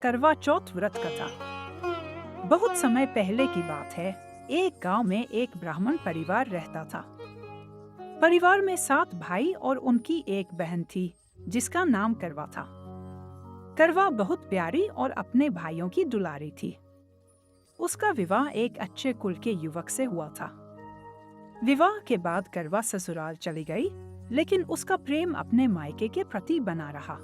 करवा चौथ व्रत कथा। बहुत समय पहले की बात है। एक गांव में एक ब्राह्मण परिवार रहता था। परिवार में 7 भाई और उनकी एक बहन थी जिसका नाम करवा था। करवा बहुत प्यारी और अपने भाइयों की दुलारी थी। उसका विवाह एक अच्छे कुल के युवक से हुआ था। विवाह के बाद करवा ससुराल चली गई, लेकिन उसका प्रेम अपने मायके के प्रति बना रहा।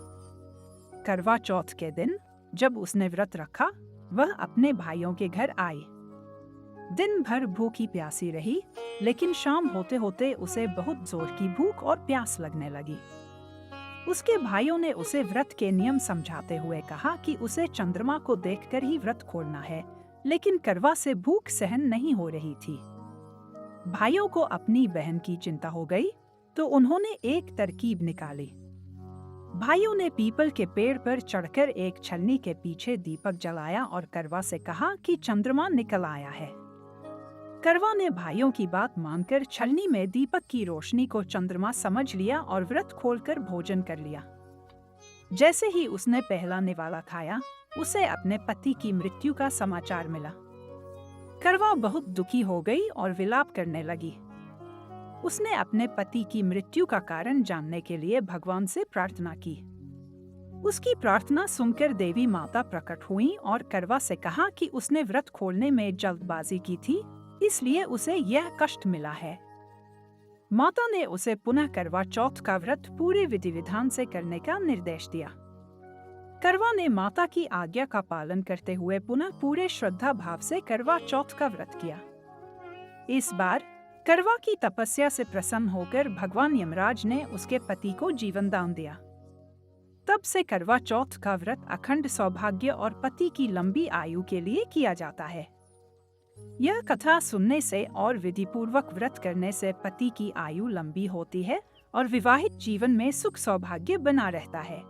करवा चौथ के दिन जब उसने व्रत रखा, वह अपने भाइयों के घर आई। दिन भर भूखी प्यासी रही, लेकिन शाम होते होते उसे बहुत जोर की भूख और प्यास लगने लगी। उसके भाइयों ने उसे व्रत के नियम समझाते हुए कहा कि उसे चंद्रमा को देखकर ही व्रत खोलना है, लेकिन करवा से भूख सहन नहीं हो रही थी। भाइयों को अपनी बहन की चिंता हो गई, तो उन्होंने एक तरकीब निकाली। भाइयों ने पीपल के पेड़ पर चढ़कर एक छलनी के पीछे दीपक जलाया और करवा से कहा कि चंद्रमा निकल आया है। करवा ने भाइयों की बात मानकर छलनी में दीपक की रोशनी को चंद्रमा समझ लिया और व्रत खोलकर भोजन कर लिया। जैसे ही उसने पहला निवाला खाया, उसे अपने पति की मृत्यु का समाचार मिला। करवा बहुत दुखी हो गई और विलाप करने लगी। उसने अपने पति की मृत्यु का कारण जानने के लिए भगवान से प्रार्थना की। उसकी प्रार्थना सुनकर देवी माता प्रकट हुई और करवा से कहा कि उसने व्रत खोलने में जल्दबाजी की थी, इसलिए उसे यह कष्ट मिला है। माता ने उसे पुनः करवा चौथ का व्रत पूरे विधि विधान से करने का निर्देश दिया। करवा ने माता की आज्ञा का पालन करते हुए पुनः पूरे श्रद्धा भाव से करवा चौथ का व्रत किया। इस बार करवा की तपस्या से प्रसन्न होकर भगवान यमराज ने उसके पति को जीवन दान दिया। तब से करवा चौथ का व्रत अखंड सौभाग्य और पति की लंबी आयु के लिए किया जाता है। यह कथा सुनने से और विधि पूर्वक व्रत करने से पति की आयु लंबी होती है और विवाहित जीवन में सुख सौभाग्य बना रहता है।